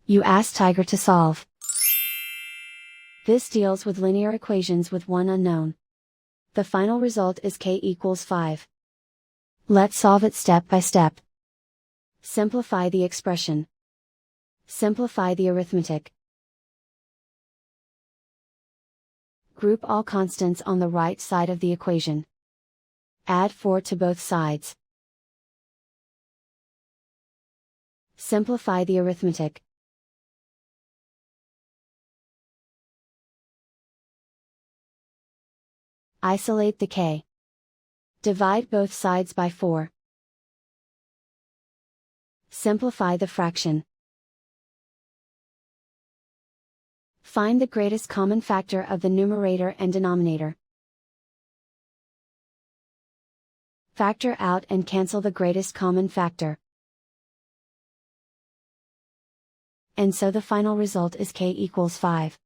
You ask Tiger to solve. This deals with linear equations with one unknown. The final result is k equals 5. Let's solve it step by step. Simplify the expression. Simplify the arithmetic. Group all constants on the right side of the equation. Add 4 to both sides. Simplify the arithmetic. Isolate the k. Divide both sides by 4. Simplify the fraction. Find the greatest common factor of the numerator and denominator. Factor out and cancel the greatest common factor. And so the final result is k equals 5.